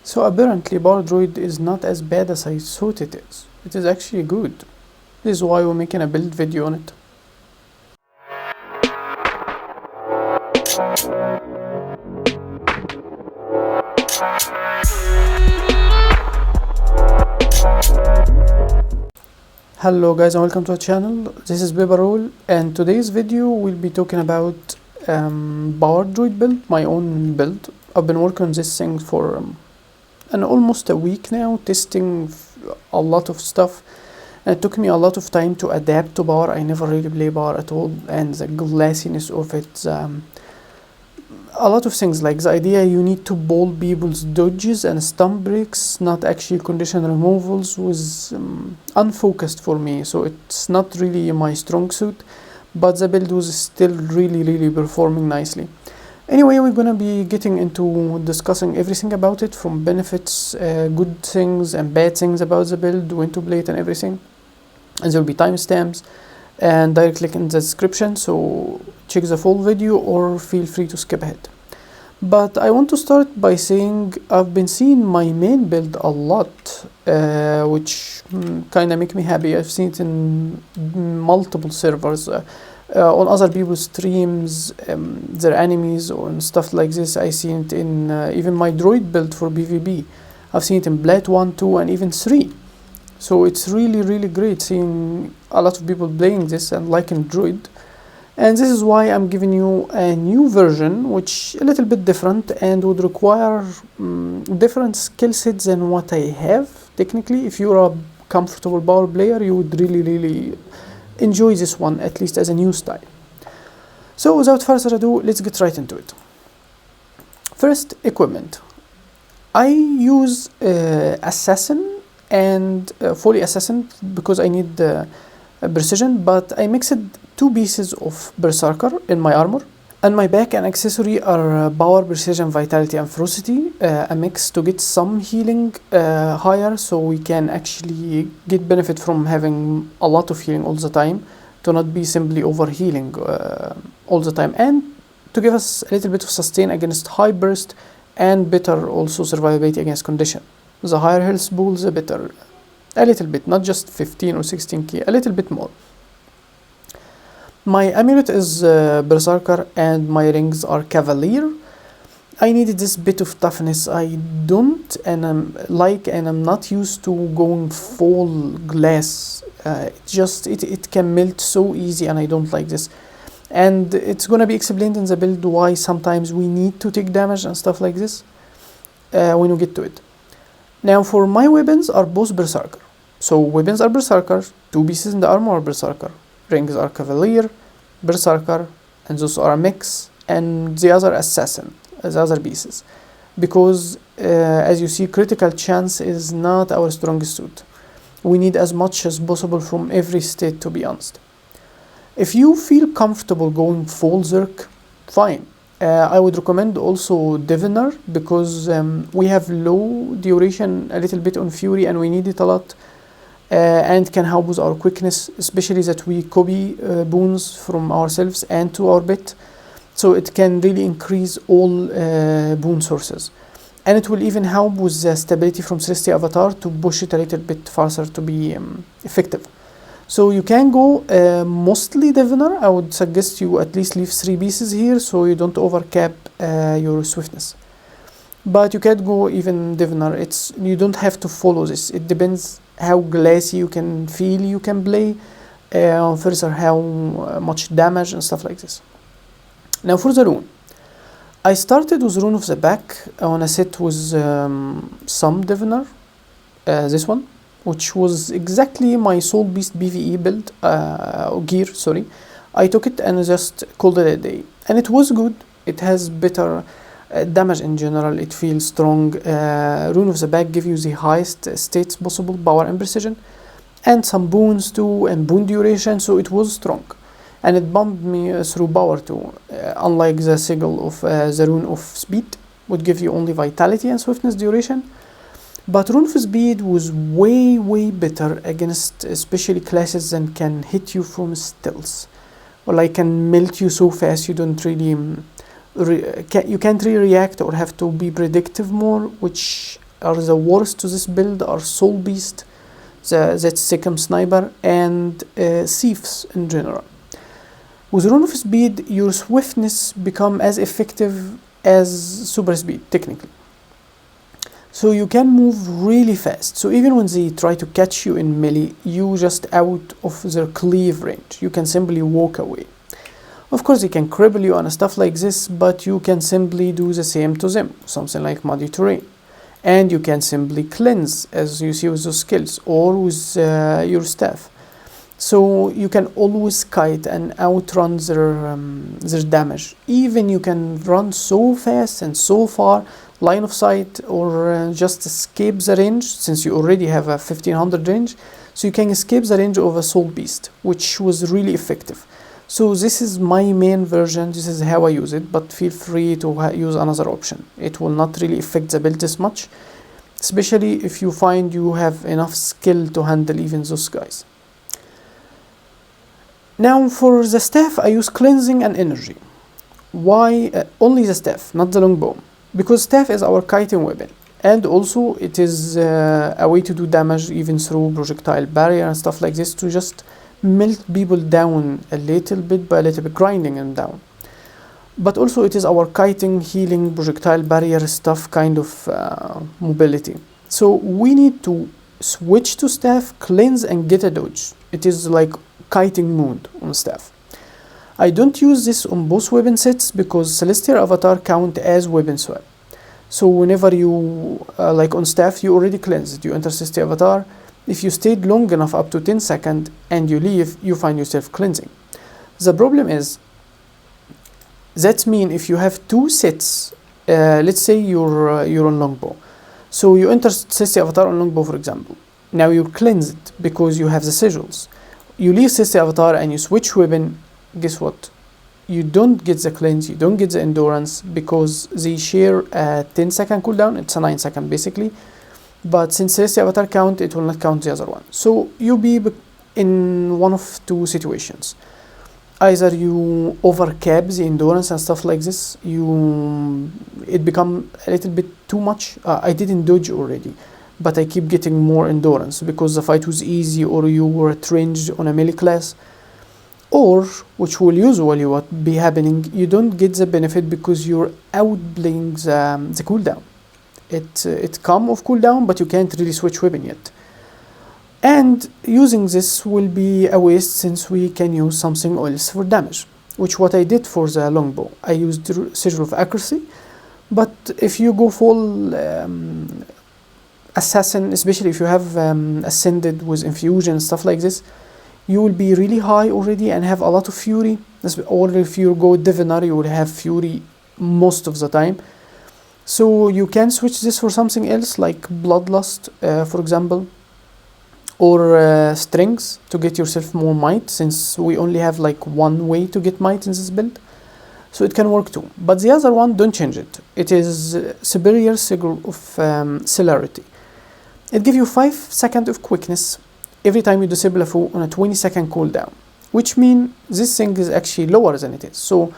So apparently Power Druid is not as bad as I thought it is. It is actually good. This is why we're making a build video on it. Hello guys and welcome to our channel. This is WvW and today's video we'll be talking about Power Druid build, my own build. I've been working on this thing for almost a week now, testing a lot of stuff, and it took me a lot of time to adapt to Power. I never really play Power at all, and the glassiness of it, a lot of things like the idea you need to ball people's dodges and stump breaks, not actually condition removals, was unfocused for me, so it's not really my strong suit, but the build was still really performing nicely. Anyway, we're gonna be getting into discussing everything about it, from benefits, good things and bad things about the build, when to play it and everything, and there will be timestamps and direct link in the description, so check the full video or feel free to skip ahead. But I want to start by saying I've been seeing my main build a lot, which kinda make me happy. I've seen it in multiple servers, on other people's streams, their enemies and stuff like this. I seen it in even my Druid build for PvP. I've seen it in Blade 1, 2 and even 3. So it's really great seeing a lot of people playing this and liking Druid. And this is why I'm giving you a new version, which a little bit different and would require different skill sets than what I have. Technically, if you're a comfortable Power player, you would really enjoy this one, at least as a new style. So without further ado, let's get right into it. First, equipment. I use Assassin and fully Assassin because I need precision, but I mixed 2 pieces of Berserker in my armor, and my back and accessory are Power, Precision, Vitality and Ferocity, a mix to get some healing higher, so we can actually get benefit from having a lot of healing all the time, to not be simply over healing all the time, and to give us a little bit of sustain against high burst and better also survivability against condition. The higher health pools, the better. A little bit, not just 15 or 16k, a little bit more. My amulet is Berserker and my rings are Cavalier. I needed this bit of toughness. I don't and I'm not used to going full glass. It can melt so easy and I don't like this. And it's gonna be explained in the build why sometimes we need to take damage and stuff like this when we get to it. Now for my weapons are both Berserker. So weapons are Berserker, 2 pieces in the armor are Berserker, rings are Cavalier, Berserker, and those are a mix, and the other Assassin, the other pieces. Because as you see, critical chance is not our strongest suit. We need as much as possible from every state, to be honest. If you feel comfortable going full Zerk, fine. I would recommend also Diviner, because we have low duration a little bit on Fury and we need it a lot, and can help with our quickness, especially that we copy boons from ourselves and to our bit, so it can really increase all boon sources, and it will even help with the stability from Celestia Avatar to push it a little bit faster to be effective. So you can go mostly Diviner. I would suggest you at least leave 3 pieces here so you don't overcap your swiftness. But you can go even Diviner. You don't have to follow this. It depends how glassy you can feel you can play, further how much damage and stuff like this. Now for the rune. I started with Rune of the Back on a set with some Diviner, this one, which was exactly my Soul Beast PvE build, gear, sorry. I took it and just called it a day. And it was good. It has better damage in general. It feels strong. Rune of the Back give you the highest states possible, power and precision. And some boons too, and boon duration, so it was strong. And it bumped me through power too, unlike the sigil of the Rune of Speed, would give you only vitality and swiftness duration. But Rune of Speed was way better against especially classes that can hit you from stealth, or like can melt you so fast you don't really you can't really react or have to be predictive more, which are the worst to this build are Soul Beast, that's Second Sniper, and Thieves in general. With Rune of Speed, your swiftness become as effective as super speed, technically. So you can move really fast. So even when they try to catch you in melee, you just out of their cleave range. You can simply walk away. Of course, they can cripple you and stuff like this, but you can simply do the same to them, something like Muddy Terrain. And you can simply cleanse, as you see with those skills, or with your staff. So you can always kite and outrun their damage. Even you can run so fast and so far, line of sight, or just escape the range, since you already have a 1500 range. So you can escape the range of a Soul Beast, which was really effective. So this is my main version, this is how I use it, but feel free to use another option. It will not really affect the build as much, especially if you find you have enough skill to handle even those guys. Now for the staff, I use cleansing and energy. Why only the staff, not the longbow? Because staff is our kiting weapon, and also it is a way to do damage even through projectile barrier and stuff like this, to just melt people down a little bit by a little bit, grinding them down. But also it is our kiting, healing, projectile barrier stuff, kind of mobility. So we need to switch to staff, cleanse, and get a dodge. It is like kiting mode on staff. I don't use this on both weapon sets because Celestial Avatar count as weapon swap. So whenever you, like on staff, you already cleansed, you enter Celestial Avatar. If you stayed long enough, up to 10 seconds, and you leave, you find yourself cleansing. The problem is, that means if you have two sets, let's say you're on longbow. So you enter Celestial Avatar on longbow, for example. Now you're cleansed because you have the sigils. You leave Celestial Avatar and you switch weapon. Guess what? You don't get the cleanse, you don't get the endurance, because they share a 10-second cooldown. It's a 9-second basically, but since Celestial Avatar count, it will not count the other one. So you be in one of two situations. Either you overcap the endurance and stuff like this, it become a little bit too much. I didn't dodge already, but I keep getting more endurance because the fight was easy, or you were at range on a melee class. Or, which will usually what be happening, you don't get the benefit because you're outplaying the cooldown. It come off cooldown, but you can't really switch weapon yet. And using this will be a waste, since we can use something else for damage, which what I did for the longbow. I used Sigil of Accuracy, but if you go full assassin, especially if you have ascended with infusion and stuff like this, you will be really high already and have a lot of fury. Or if you go diviner, you will have fury most of the time. So you can switch this for something else, like Bloodlust, for example, or Strings, to get yourself more might, since we only have like one way to get might in this build. So it can work too. But the other one, don't change it. It is Superior Sigil of Celerity. It gives you 5 seconds of quickness every time you disable a foe on a 20-second cooldown, which means this thing is actually lower than it is. So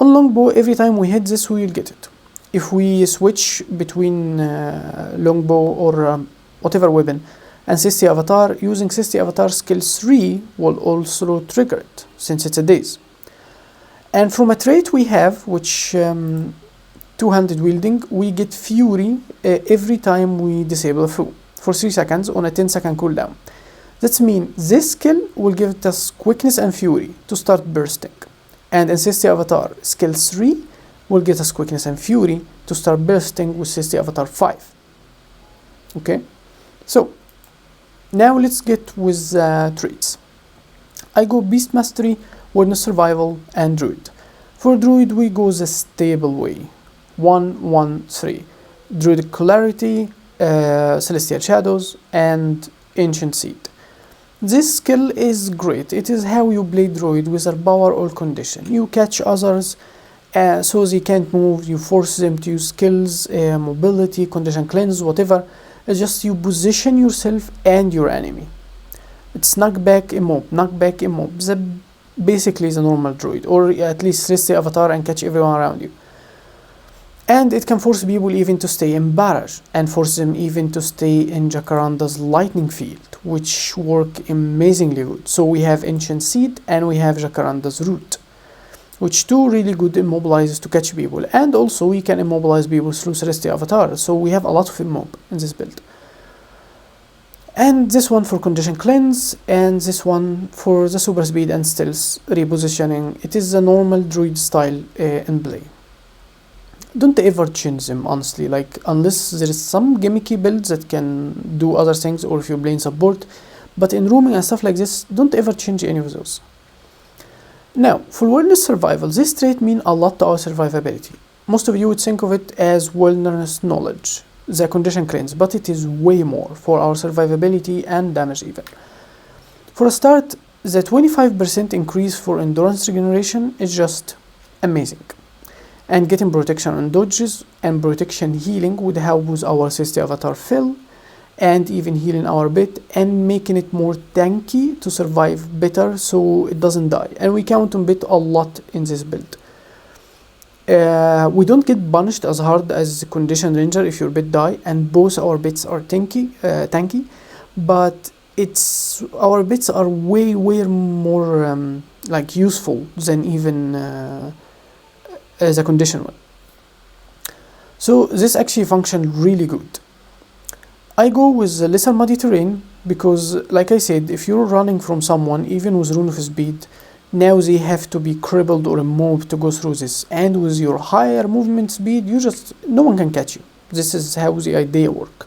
on longbow, every time we hit this, we will get it. If we switch between longbow or whatever weapon and Celestial Avatar, using Celestial Avatar skill 3 will also trigger it, since it's a daze. And from a trait we have, which two-handed wielding, we get Fury every time we disable a foe for 3 seconds on a 10-second cooldown. That means this skill will give us quickness and fury to start bursting. And in Celestial Avatar, skill 3 will get us quickness and fury to start bursting with Celestial Avatar 5. Okay, so now let's get with traits. I go Beast Mastery, Wilderness Survival, and Druid. For Druid, we go the stable way, 1-1-3. Druid Clarity, Celestial Shadows, and Ancient Seed. This skill is great. It is how you play Druid with a power all condition. You catch others so they can't move, you force them to use skills, mobility, condition cleanse, whatever. It's just you position yourself and your enemy. It's knockback, immob, knockback, immob. Basically the normal Druid, or at least Celestial Avatar and catch everyone around you. And it can force people even to stay in barrage, and force them even to stay in Jacaranda's lightning field, which work amazingly good. So we have Ancient Seed and we have Jacaranda's Root, which two really good immobilizers to catch people. And also we can immobilize people through Celestial Avatar, so we have a lot of immob in this build. And this one for Condition Cleanse, and this one for the Super Speed and Stealth repositioning. It is a normal Druid style in play. Don't ever change them, honestly, like unless there is some gimmicky builds that can do other things, or if you're playing support. But in roaming and stuff like this, don't ever change any of those. Now, for wilderness survival, this trait means a lot to our survivability. Most of you would think of it as wilderness knowledge, the Condition Cleanse, but it is way more for our survivability and damage even. For a start, the 25% increase for endurance regeneration is just amazing. And getting protection on dodges and protection healing would help with our Celestial Avatar fill, and even healing our bit and making it more tanky to survive better so it doesn't die. And we count on bit a lot in this build. We don't get punished as hard as Condition Ranger if your bit die, and both our bits are tanky, but our bits are way more like useful than even the Condition one. So this actually functioned really good. I go with the lesser muddy terrain because, like I said, if you're running from someone, even with Rune of Speed, now they have to be crippled or mobbed to go through this. And with your higher movement speed, no one can catch you. This is how the idea works.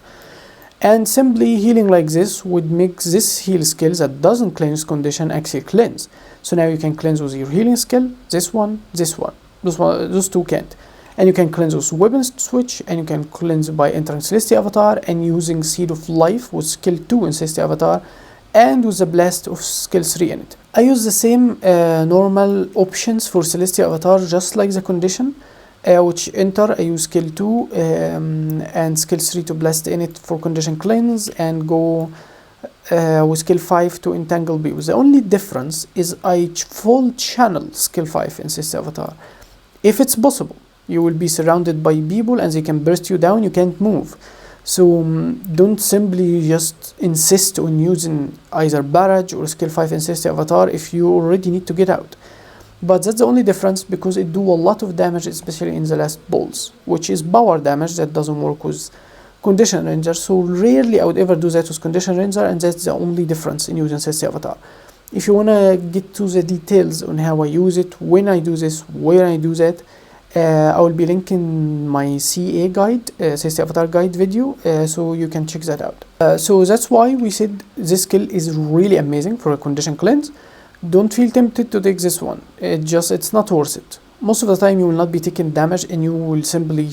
And simply healing like this would make this heal skill that doesn't cleanse condition actually cleanse. So now you can cleanse with your healing skill, this one. Those two can't. And you can cleanse with weapons switch, and you can cleanse by entering Celestial Avatar and using Seed of Life with skill 2 in Celestial Avatar, and with the Blast of skill 3 in it. I use the same normal options for Celestial Avatar, just like the Condition, which enter, I use skill 2 and skill 3 to blast in it for Condition Cleanse, and go with skill 5 to entangle people. The only difference is I full channel skill 5 in Celestial Avatar. If it's possible, you will be surrounded by people and they can burst you down, you can't move. So don't simply just insist on using either barrage or skill 5 in Celestial Avatar if you already need to get out. But that's the only difference, because it do a lot of damage, especially in the last balls, which is power damage that doesn't work with Condition Ranger. So rarely I would ever do that with Condition Ranger, and that's the only difference in using Celestial Avatar. If you wanna get to the details on how I use it, when I do this, where I do that, I will be linking my CA guide, Celestial Avatar guide video, so you can check that out. So that's why we said this skill is really amazing for a Condition Cleanse. Don't feel tempted to take this one. It's not worth it. Most of the time you will not be taking damage and you will simply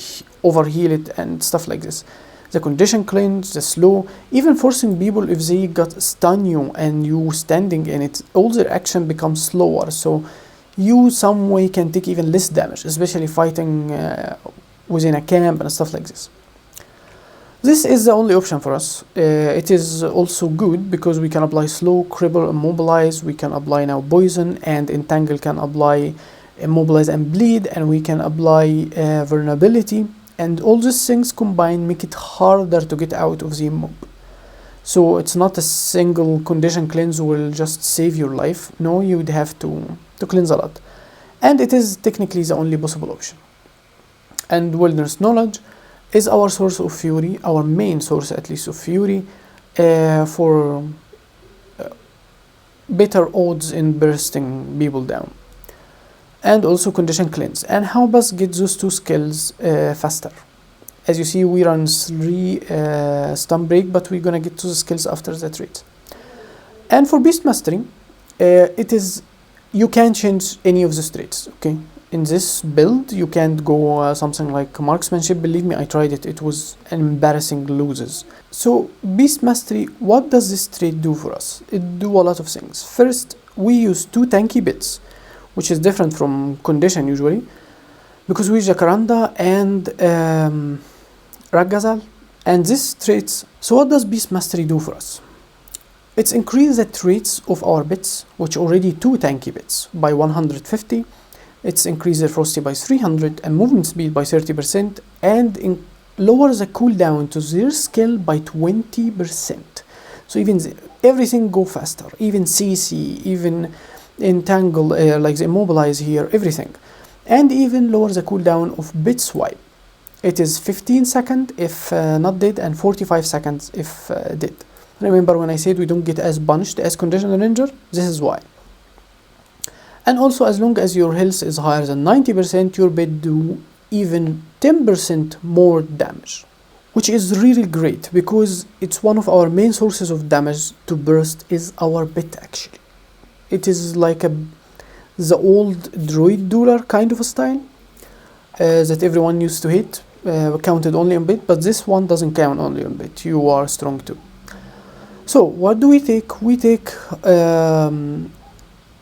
overheal it and stuff like this. The Condition Cleanse, the slow, even forcing people, if they got stun you and you standing in it, all their action becomes slower. So you some way can take even less damage, especially fighting within a camp and stuff like this. This is the only option for us. It is also good because we can apply slow, cripple, immobilize, we can apply now poison, and entangle can apply immobilize and bleed, and we can apply vulnerability, and all these things combined make it harder to get out of the mob. So it's not a single Condition Cleanse will just save your life. No, you would have to cleanse a lot, and it is technically the only possible option. And Wilderness Knowledge is our source of fury, our main source at least of fury, for better odds in bursting people down, and also Condition Cleanse, and help us get those two skills faster. As you see, we run 3 stun break, but we're gonna get to the skills after that rate. And for Beast Mastery, you can't change any of the traits, okay? In this build, you can't go something like Marksmanship. Believe me, I tried it. It was embarrassing loses. So Beast Mastery, what does this trait do for us? It do a lot of things. First, we use 2 tanky bits, which is different from Condition usually, because we use Jacaranda and Ragazal, and this traits. So what does Beast Mastery do for us? It's increase the traits of our bits, which already 2 tanky bits, by 150, It's increased their frosty by 300 and movement speed by 30%, and lowers the cooldown to their skill by 20%. So even everything go faster, even CC, even entangle, like the immobilize here, everything. And even lowers the cooldown of bit swipe. It is 15 seconds if not dead, and 45 seconds if dead. Remember when I said we don't get as punished as conditional ranger? This is why. And also, as long as your health is higher than 90%, your bit do even 10% more damage, which is really great because it's one of our main sources of damage to burst is our bit actually. It is like the old Druid Dueler kind of a style that everyone used to hit, counted only on bit, but this one doesn't count only on bit. You are strong too. So what do we take? We take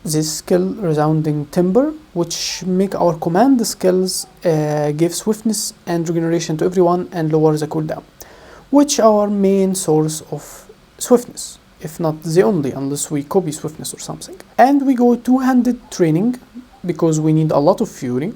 this skill, Resounding Timber, which make our command skills give swiftness and regeneration to everyone and lower the cooldown, which our main source of swiftness, if not the only, unless we copy swiftness or something. And we go two-handed training because we need a lot of fury,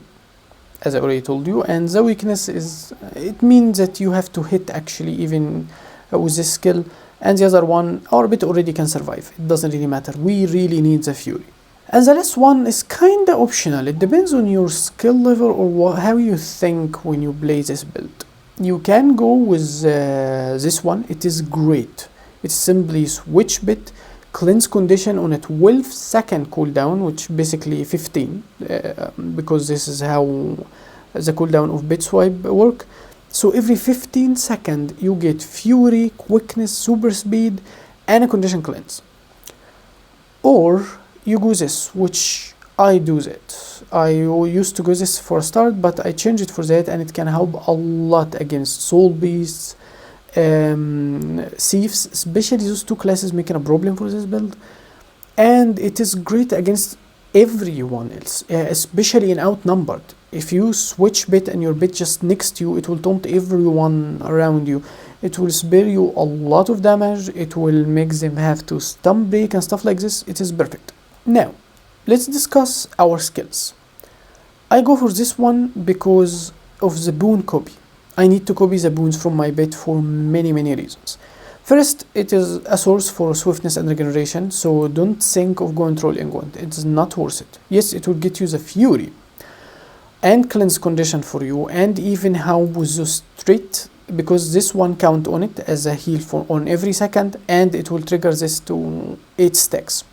as I already told you, and the weakness is, it means that you have to hit actually even with this skill, and the other one, our bit already can survive. It doesn't really matter. We really need the fury. And the last one is kinda optional. It depends on your skill level or how you think when you play this build. You can go with this one. It is great. It's simply switch bit, cleanse condition on a 12-second cooldown, which basically 15, because this is how the cooldown of bit swipe work. So every 15 seconds you get fury, quickness, super speed, and a condition cleanse. Or you go this, which I do that. I used to go this for a start, but I changed it for that, and it can help a lot against soul beasts, thieves, especially those two classes making a problem for this build. And it is great against everyone else, especially in outnumbered. If you switch bit and your bit just next to you, it will taunt everyone around you. It will spare you a lot of damage. It will make them have to stun break and stuff like this. It is perfect. Now, let's discuss our skills. I go for this one because of the boon copy. I need to copy the boons from my bit for many reasons. First, it is a source for swiftness and regeneration, so don't think of going troll ingot. It's not worth it. Yes, it will get you the fury and cleanse condition for you, and even how with the street, because this one count on it as a heal for on every second, and it will trigger this to 8 stacks.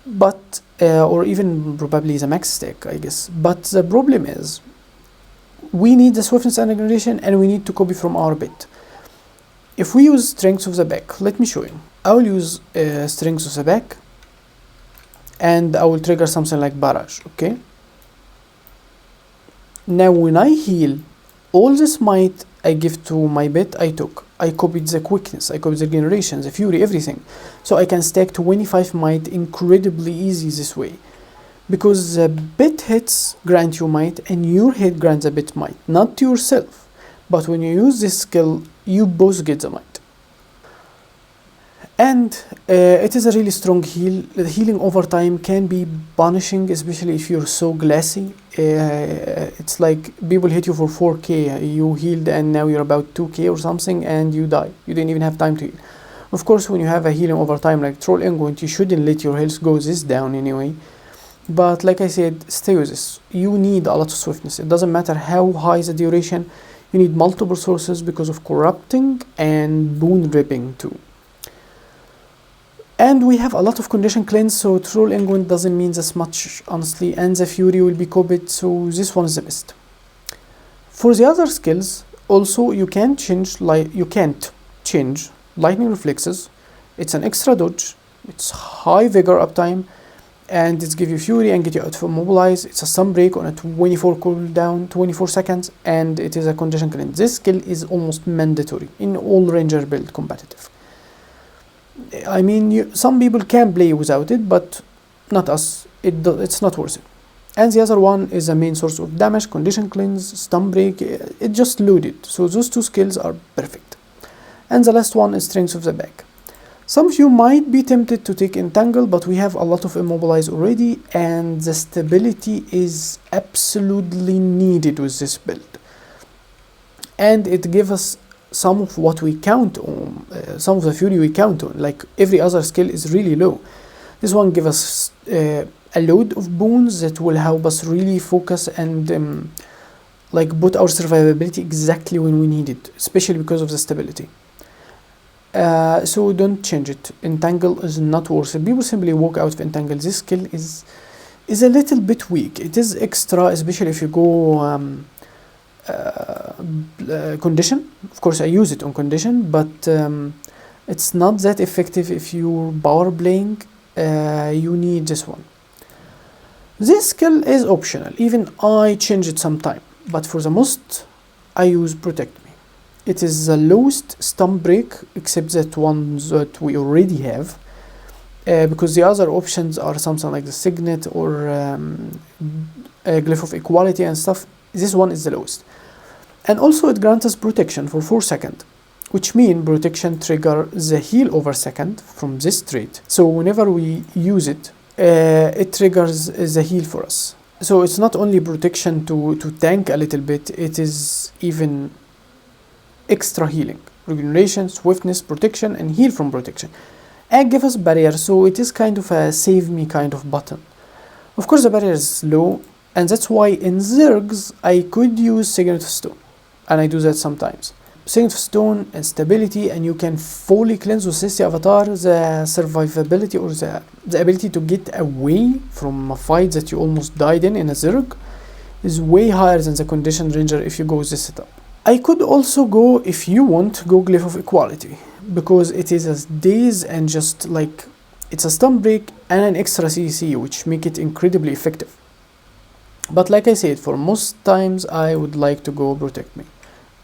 But or even probably the max stack, I guess. But the problem is we need the swiftness and regeneration, and we need to copy from our bit. If we use strength of the back, let me show you. I will use strength of the back, and I will trigger something like barrage, okay? Now when I heal, all this might I give to my bit I took. I copied the quickness, I copied the regeneration, the fury, everything. So I can stack 25 might incredibly easy this way. Because the bit hits grant you might, and your hit grants a bit might, not to yourself. But when you use this skill, you both get the might. And it is a really strong heal. The healing over time can be punishing, especially if you're so glassy. It's like people hit you for 4k, you healed and now you're about 2k or something and you die. You didn't even have time to heal. Of course, when you have a healing over time like Troll Ingot, you shouldn't let your health go this down anyway. But like I said, stay with this. You need a lot of swiftness. It doesn't matter how high the duration. You need multiple sources because of corrupting and boon ripping too. And we have a lot of condition cleanse, so Troll Ingot doesn't mean as much, honestly, and the Fury will be copied, so this one is the best. For the other skills, also you can't change lightning reflexes. It's an extra dodge, it's high vigor uptime, and it's give you fury and get you out from mobilize. It's a stun break on a 24 cooldown, 24 seconds, and it is a condition cleanse. This skill is almost mandatory in all ranger build competitive. I mean, some people can play without it, but not us. It's not worth it. And the other one is a main source of damage, condition cleanse, stun break. It just loaded. So those two skills are perfect. And the last one is strength of the back. Some of you might be tempted to take entangle, but we have a lot of immobilize already, and the stability is absolutely needed with this build. And it gives us some of what we count on, some of the fury we count on, like every other skill is really low. This one gives us a load of boons that will help us really focus and like put our survivability exactly when we need it, especially because of the stability. So don't change it. Entangle is not worth it. People simply walk out of entangle. This skill is a little bit weak. It is extra, especially if you go condition. Of course I use it on condition, but it's not that effective if you're power playing. You need this one. This skill is optional. Even I change it sometime, but for the most I use protect me. It is the lowest stun break, except that ones that we already have, because the other options are something like the signet or glyph of equality and stuff. This one is the lowest. And also it grants us protection for 4 seconds, which means protection trigger the heal over second from this trait. So whenever we use it, it triggers the heal for us. So it's not only protection to tank a little bit, it is even extra healing, regeneration, swiftness, protection, and heal from protection. And give us barrier, so it is kind of a save me kind of button. Of course the barrier is low, and that's why in Zergs I could use Signet of Stone, and I do that sometimes. Signet of Stone and stability, and you can fully cleanse with this avatar. The survivability or the ability to get away from a fight that you almost died in a Zerg is way higher than the condition ranger if you go with this setup. I could also go, if you want, go Glyph of Equality, because it is a daze and just like it's a stun break and an extra CC, which make it incredibly effective. But like I said, for most times I would like to go protect me.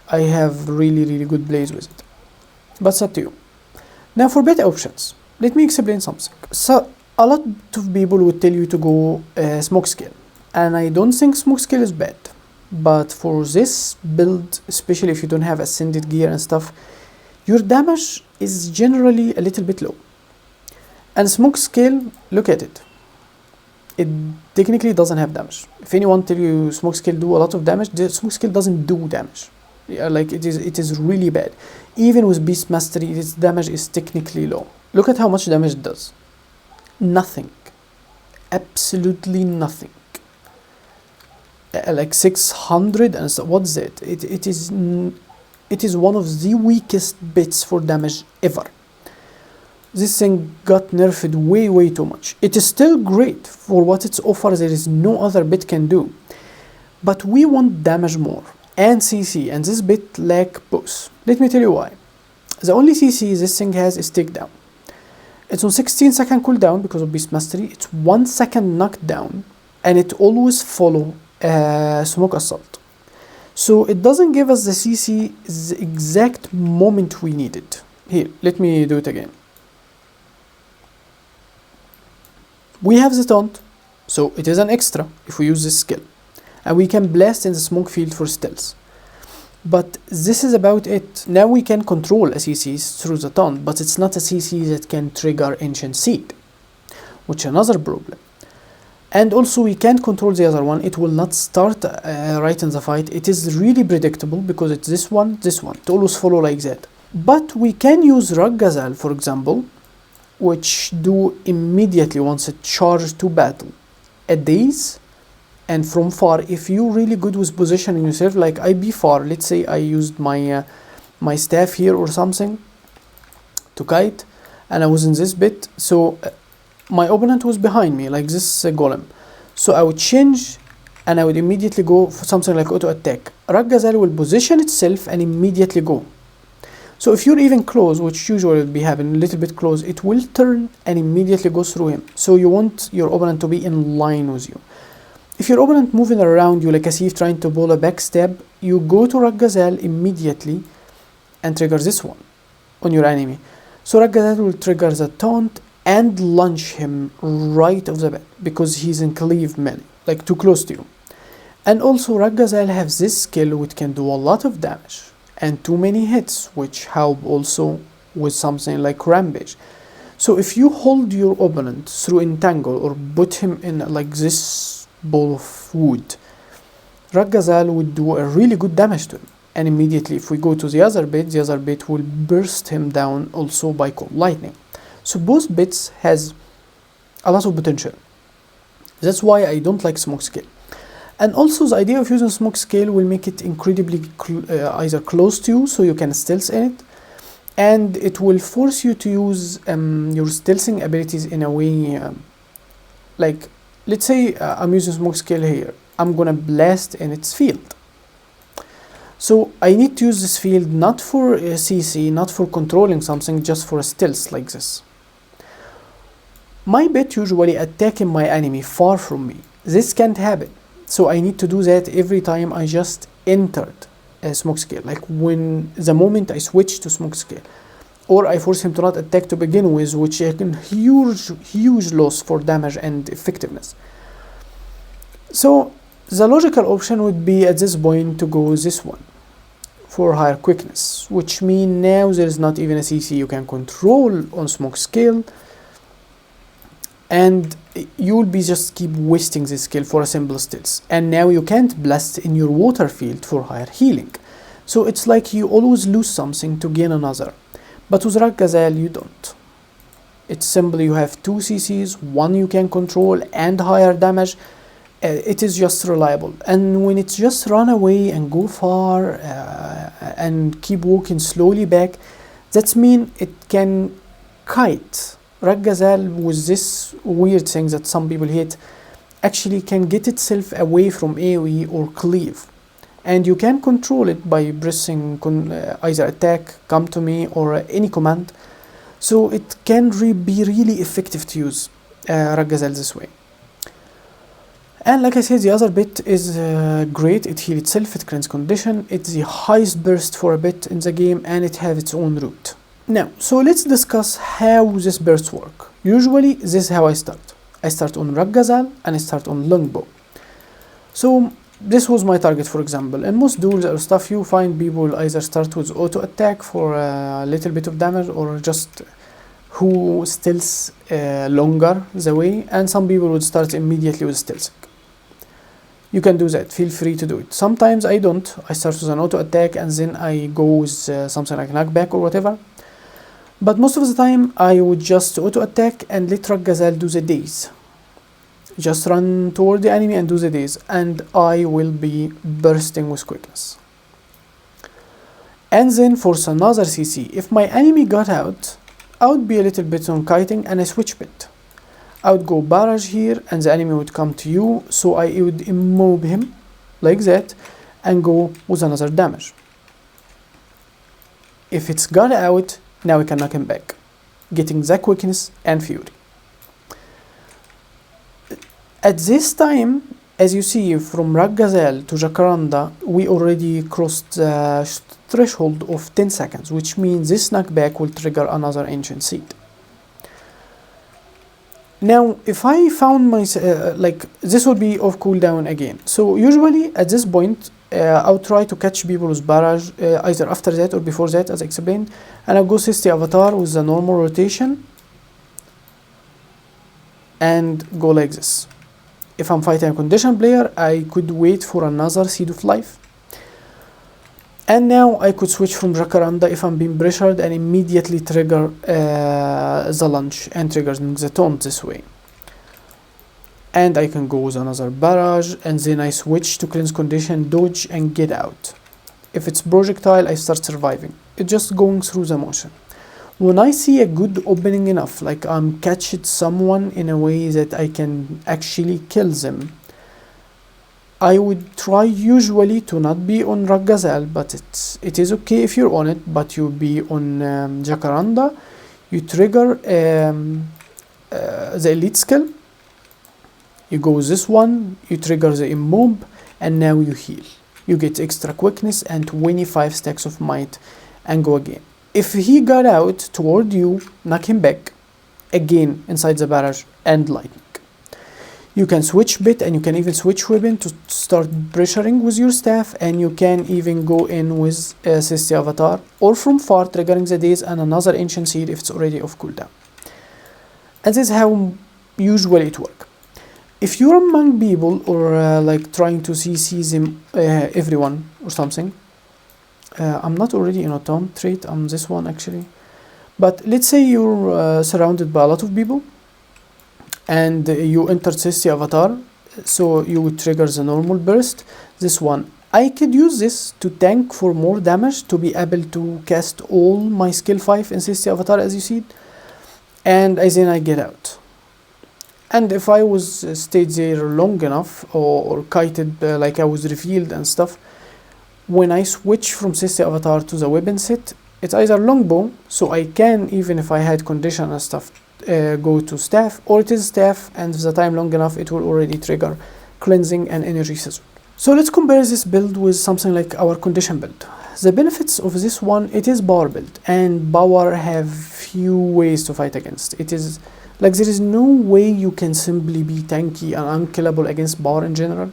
I have really good plays with it, but it's up to you. Now for better options, let me explain something. So a lot of people would tell you to go smoke scale, and I don't think smoke scale is bad. But for this build, especially if you don't have ascended gear and stuff, your damage is generally a little bit low. And smoke scale, look at it. It technically doesn't have damage. If anyone tell you smoke scale do a lot of damage, the smoke scale doesn't do damage. Yeah, like it is really bad. Even with Beast Mastery, its damage is technically low. Look at how much damage it does. Nothing. Absolutely nothing. Like 600 and so, what's that? It is one of the weakest bits for damage ever. This thing got nerfed way too much. It is still great for what it's offers. There is no other bit can do, but we want damage more and CC, and this bit lack both. Let me tell you why. The only CC this thing has is takedown. It's on 16-second cooldown because of Beast Mastery. It's 1 second knockdown, and it always follow smoke assault. So it doesn't give us the CC the exact moment we need it. Here, let me do it again. We have the taunt, so it is an extra if we use this skill, and we can blast in the smoke field for stealth. But this is about it. Now we can control a CC through the taunt, but it's not a CC that can trigger Ancient Seed, which is another problem. And also we can't control the other one. It will not start right in the fight. It is really predictable because it's this one. It always follow like that. But we can use Rug Gazelle, for example, which do immediately once it charges to battle a daze, and from far. If you're really good with positioning yourself, like I be far, let's say I used my staff here or something to kite, and I was in this bit, so my opponent was behind me like this golem, so I would change and I would immediately go for something like auto attack. Rug Gazelle will position itself and immediately go. So if you're even close, which usually will be happening a little bit close, it will turn and immediately go through him. So you want your opponent to be in line with you. If your opponent moving around you like a thief trying to pull a backstab, you go to Rug Gazelle immediately and trigger this one on your enemy. So Rug Gazelle will trigger the taunt and launch him right off the bat because he's in cleave melee, like too close to you. And also Rug Gazelle has this skill which can do a lot of damage and too many hits, which help also with something like rampage. So if you hold your opponent through entangle or put him in like this ball of wood, Ragazal would do a really good damage to him. And immediately if we go to the other bit will burst him down also by cold lightning. So both bits has a lot of potential. That's why I don't like smoke scale. And also the idea of using smoke scale will make it incredibly either close to you so you can stealth in it, and it will force you to use your stealthing abilities in a way like, let's say I'm using smoke scale here, I'm gonna blast in its field. So I need to use this field not for CC, not for controlling something, just for a stealth like this. My bit usually attacking my enemy far from me. This can't happen. So I need to do that every time I just entered a smoke scale, like when the moment I switch to smoke scale, or I force him to not attack to begin with, which is a huge loss for damage and effectiveness. So the logical option would be at this point to go this one for higher quickness, which means now there is not even a CC you can control on smoke scale, and you will be just keep wasting this skill for a simple stealth. And now you can't blast in your water field for higher healing. So it's like you always lose something to gain another. But with Ragazal you don't. It's simply you have 2 CCs, one you can control and higher damage. It is just reliable. And when it's just run away and go far and keep walking slowly back, that means it can kite. Ragazal, with this weird thing that some people hate, actually can get itself away from AoE or cleave, and you can control it by pressing either attack, come to me, or any command. So it can be really effective to use Ragazal this way. And like I said, the other bit is great. It heals itself, it cleans condition, it's the highest burst for a bit in the game, and it has its own route. Now, so let's discuss how this bursts work. Usually, this is how I start. I start on Ragazal and I start on longbow. So this was my target, for example. In most duels or stuff, you find people either start with auto attack for a little bit of damage, or just who stealths longer the way, and some people would start immediately with stealthing. You can do that, feel free to do it. Sometimes I don't. I start with an auto attack and then I go with something like knockback or whatever. But most of the time I would just auto attack and let Ragazal do the daze. Just run toward the enemy and do the daze, and I will be bursting with quickness. And then force another CC. If my enemy got out, I would be a little bit on kiting and I switch bit. I would go barrage here and the enemy would come to you, so I would immob him like that and go with another damage. If it's got out, now we can knock him back, getting the quickness and fury. At this time, as you see, from Ragazal to Jacaranda, we already crossed the threshold of 10 seconds, which means this knockback will trigger another ancient seed. Now, if I found myself, like, this would be off cooldown again. So usually at this point, I'll try to catch people with barrage, either after that or before that, as explained, and I'll go 60 avatar with the normal rotation and go like this. If I'm fighting a condition player, I could wait for another seed of life. And now I could switch from Jacaranda if I'm being pressured and immediately trigger the lunge and triggering the taunt this way. And I can go with another barrage, and then I switch to cleanse condition, dodge and get out. If it's projectile, I start surviving. It's just going through the motion. When I see a good opening enough, like I'm catching someone in a way that I can actually kill them, I would try usually to not be on Ragazal, but it is okay if you're on it, but you be on Jacaranda. You trigger the elite skill, you go with this one, you trigger the immob, and now you heal. You get extra quickness and 25 stacks of might and go again. If he got out toward you, knock him back again inside the barrage and lightning. You can switch bit, and you can even switch weapon to start pressuring with your staff, and you can even go in with Sisti Avatar or from far, triggering the daze and another ancient seed if it's already off cooldown. And this is how usually it works. If you're among people or like trying to see them everyone or something, I'm not already in a taunt trait, I'm this one actually. But let's say you're surrounded by a lot of people and you enter Sisti Avatar, so you would trigger the normal burst, this one. I could use this to tank for more damage, to be able to cast all my skill 5 in Sisti Avatar as you see, and then I get out. And if I was stayed there long enough or kited like I was revealed and stuff, when I switch from Sisti Avatar to the weapon set, it's either longbow, so I can, even if I had condition and stuff, go to staff, or it is staff, and if the time long enough it will already trigger cleansing and energy scissor. So let's compare this build with something like our condition build. The benefits of this one, it is power build, and power have few ways to fight against. It is like there is no way you can simply be tanky and unkillable against power in general.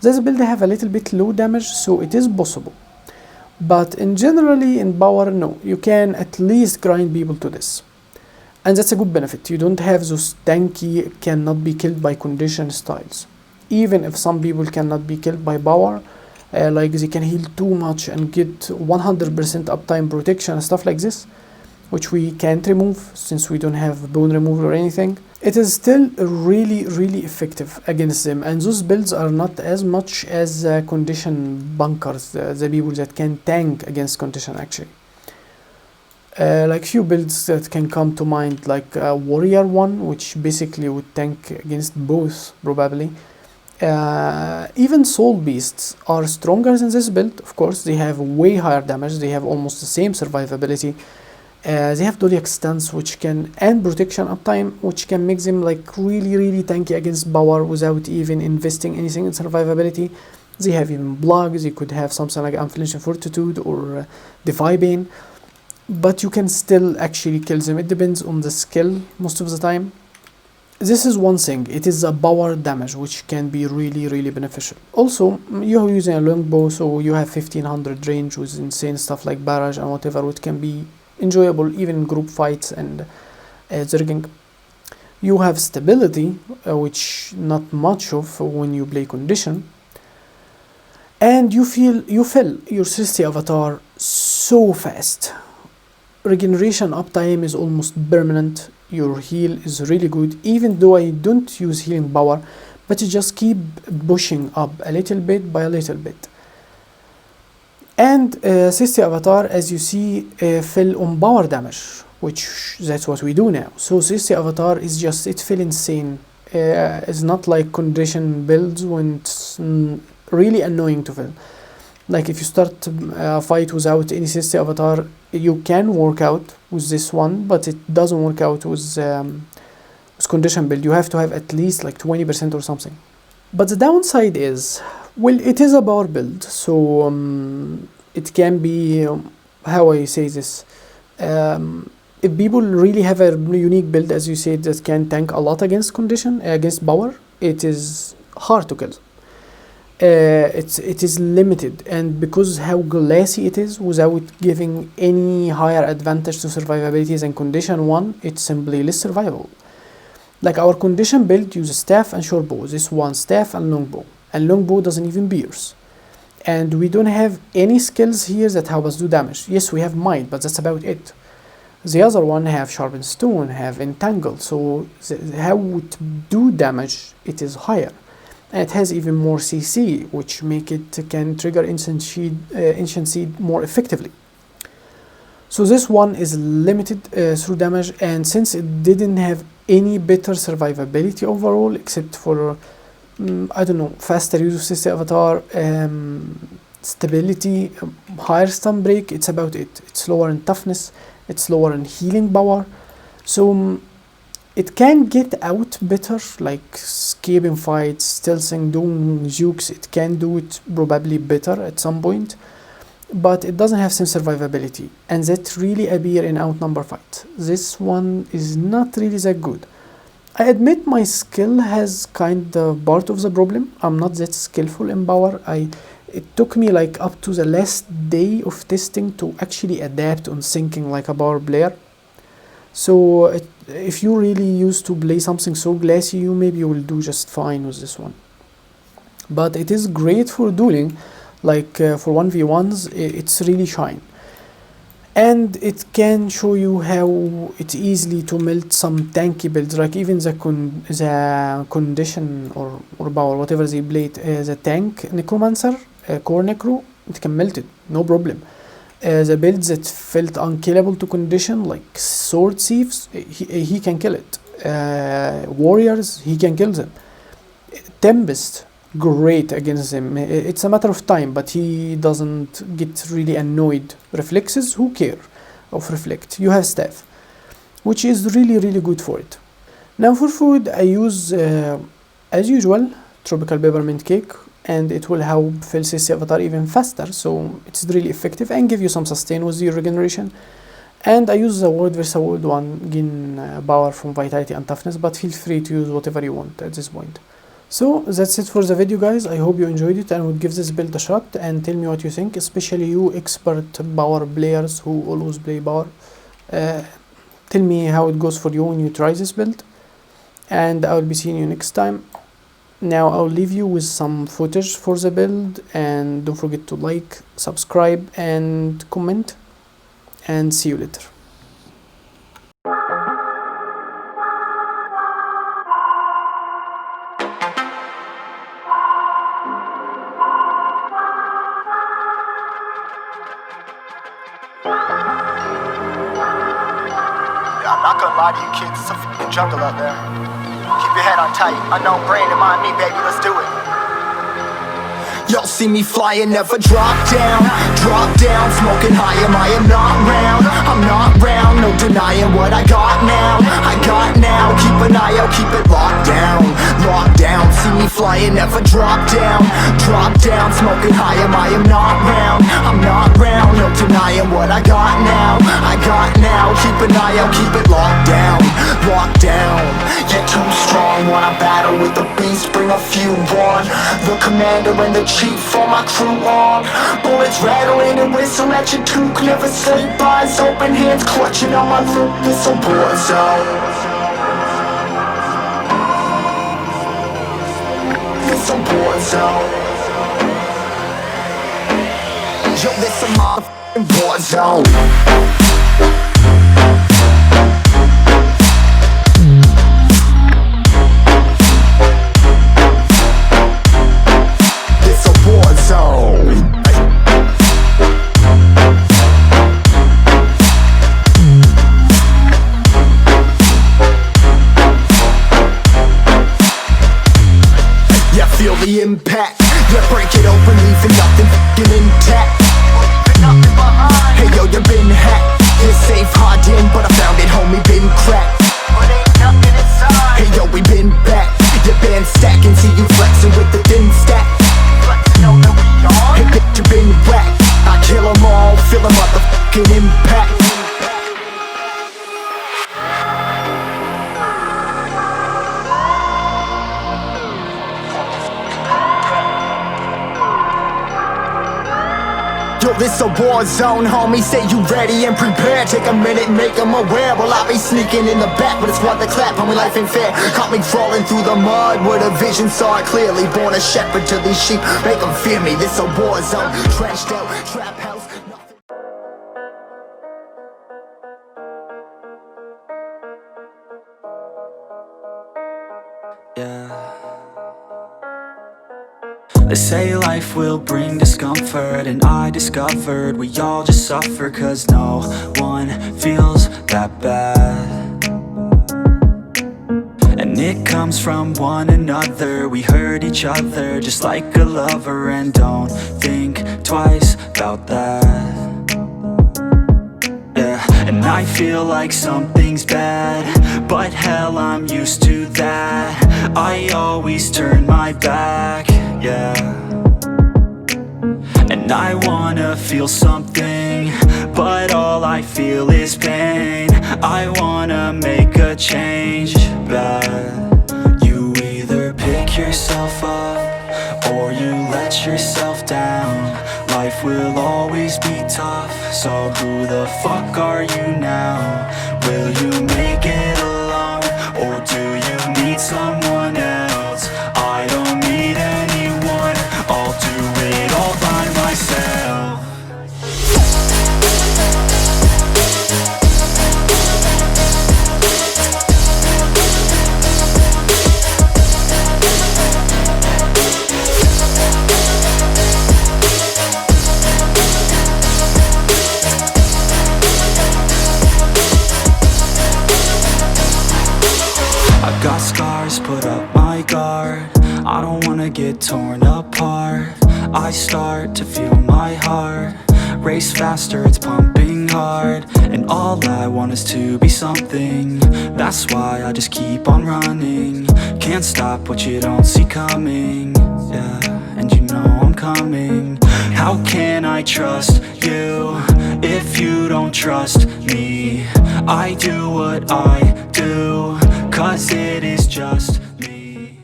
This build have a little bit low damage, so it is possible. But in generally in power, no, you can at least grind people to this. And that's a good benefit. You don't have those tanky cannot be killed by condition styles. Even if some people cannot be killed by power, like they can heal too much and get 100% uptime protection and stuff like this, which we can't remove since we don't have bone removal or anything. It is still really effective against them, and those builds are not as much as condition bunkers, the people that can tank against condition actually. Like few builds that can come to mind, like warrior one, which basically would tank against both probably. Even soul beasts are stronger than this build. Of course, they have way higher damage, they have almost the same survivability. They have Zodiac stance, which can, and protection uptime, which can make them like really tanky against power without even investing anything in survivability. They have even blogs. You could have something like Unflinching Fortitude or Defy Bane, but you can still actually kill them. It depends on the skill most of the time. This is one thing. It is a power damage, which can be really beneficial. Also, you're using a longbow, so you have 1500 range with insane stuff like barrage and whatever, which can be enjoyable even in group fights and zerging. You have stability, which not much of when you play condition, and you fill your Sisti Avatar so fast. Regeneration uptime is almost permanent. Your heal is really good, even though I don't use healing power, but you just keep pushing up a little bit by a little bit. And Sisti Avatar, as you see, fell on power damage, which that's what we do now. So Sisti Avatar is just, it fell insane. It's not like condition builds when it's really annoying to fill. Like if you start a fight without any Sisti Avatar, you can work out with this one, but it doesn't work out with condition build. You have to have at least like 20% or something. But the downside is, well, it is a power build, so it can be, how I say this, if people really have a unique build, as you said, that can tank a lot against condition, against power, it is hard to kill. It is limited, and because how glassy it is, without giving any higher advantage to survivability than condition 1, it's simply less survivable. Like our condition build uses staff and short bow. This one staff and longbow, and longbow doesn't even pierce. And we don't have any skills here that help us do damage. Yes, we have might, but that's about it. The other one have sharpened stone, have entangled, so how it do damage, it is higher. And it has even more CC, which make it can trigger ancient seed more effectively. So this one is limited through damage, and since it didn't have any better survivability overall, except for I don't know, faster use of Sisti Avatar, stability, higher stun break, it's about it. It's lower in toughness, it's lower in healing power, so it can get out better, like escaping fights, stealthing, doing jukes. It can do it probably better at some point, but it doesn't have same survivability, and that really appear in outnumber fight. This one is not really that good. I admit my skill has kind of part of the problem. I'm not that skillful in power. It took me like up to the last day of testing to actually adapt on thinking like a power player. So if you really used to play something so glassy, you maybe will do just fine with this one. But it is great for dueling, like for 1v1s, it's really shine. And it can show you how it's easy to melt some tanky builds, like even the condition or power, whatever they played, the tank necromancer, core necro, it can melt it, no problem. The builds that felt unkillable to condition, like sword thieves, he can kill it. Warriors, he can kill them. Tempest, great against them. It's a matter of time, but he doesn't get really annoyed. Reflexes, who care of reflect? You have staff, which is really good for it. Now for food, I use as usual tropical peppermint cake, and it will help fill CC avatar even faster, so it's really effective and give you some sustain with your regeneration. And I use the word versus word one, gain power from vitality and toughness, but feel free to use whatever you want at this point. So that's it for the video, guys. I hope you enjoyed it and would give this build a shot, and tell me what you think, especially you expert power players who always play power. Tell me how it goes for you when you try this build, and I will be seeing you next time. Now I'll leave you with some footage for the build, and don't forget to like, subscribe and comment, and see you later. I'm not gonna lie to you kids, it's a f***ing jungle out there. Keep your head on tight, unknown brain and mind me, baby, let's do it. Y'all see me flying, never drop down, smoking high, I am not round, I'm not round, no denying what I got now, keep an eye out, keep it locked down, see me flying, never drop down, smoking high, I am not round, I'm not round, no denying what I got now, keep an eye out, keep it locked down, you're too strong, wanna battle with the beast, bring a few on, the commander and the chief for my crew on, bullets rattling and whistle at your toque, never sleep, eyes open, hands clutching on my loop, this a war zone, this a war zone, yo, this a motherfucking war zone. Feel the impact, yeah, break it open, leaving nothing f***ing intact. Hey yo, you been hacked, you're safe, hard in, but I found it, homie, been cracked. Hey yo, we been back, your band stacking, see you flexing with the thin stack. Hey bitch, you been whacked, I kill them all, feel the motherfucking impact. Yo, this a war zone, homie, say you ready and prepared. Take a minute, make them aware. Well, I be sneaking in the back, but it's what the clap, homie, life ain't fair. Caught me crawling through the mud, where the vision saw it clearly. Born a shepherd to these sheep, make them fear me. This a war zone, trashed out, trap house, nothing. Yeah. They say life will bring discomfort, and I discovered we all just suffer, cause no one feels that bad. And it comes from one another, we hurt each other just like a lover, and don't think twice about that. Yeah, and I feel like something's bad, but hell, I'm used to that. I always turn my back, yeah. And I wanna feel something, but all I feel is pain. I wanna make a to change bad. You either pick yourself up or you let yourself down. Life will always be tough, so who the fuck are you now? Will you make it alone, or do you need someone else? I don't need anyone, I'll do it all by myself. Got scars, put up my guard. I don't wanna get torn apart. I start to feel my heart race faster, it's pumping hard. And all I want is to be something. That's why I just keep on running. Can't stop what you don't see coming. Yeah, and you know I'm coming. How can I trust you if you don't trust me? I do what I do, 'cause it is just me.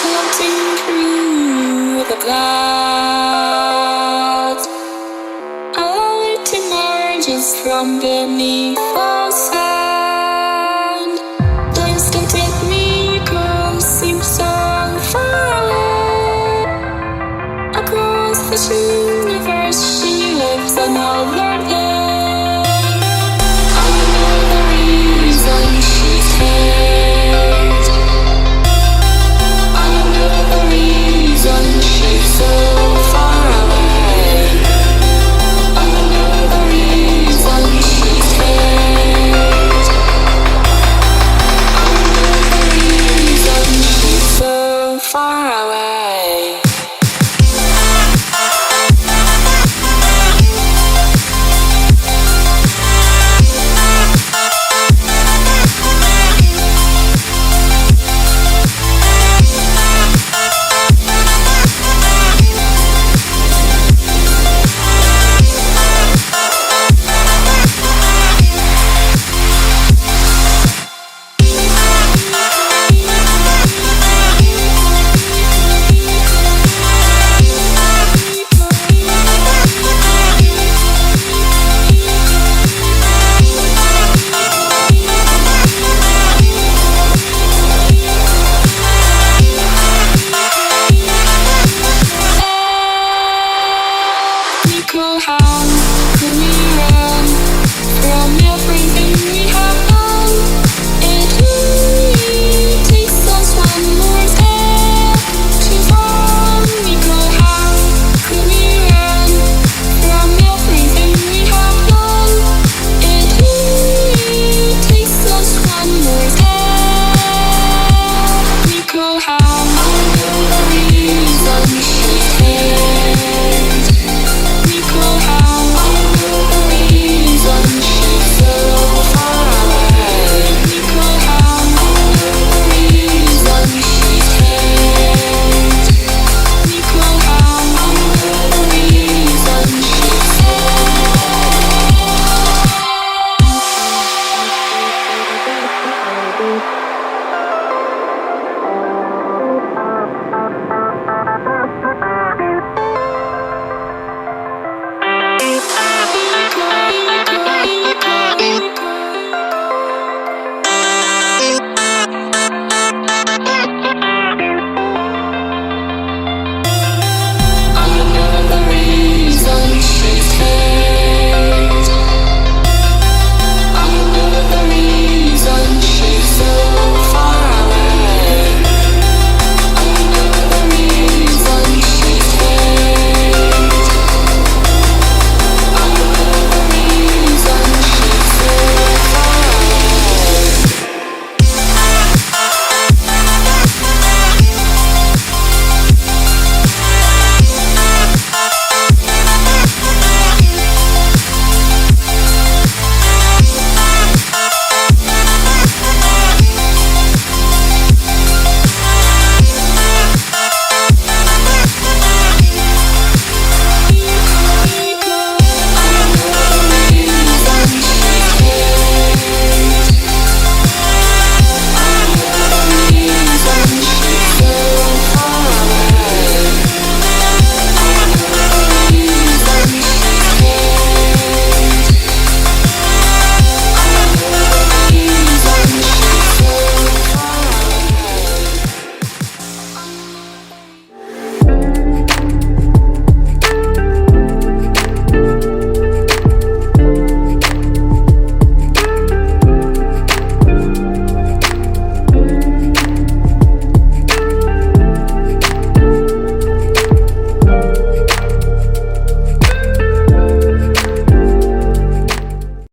Floating through the clouds.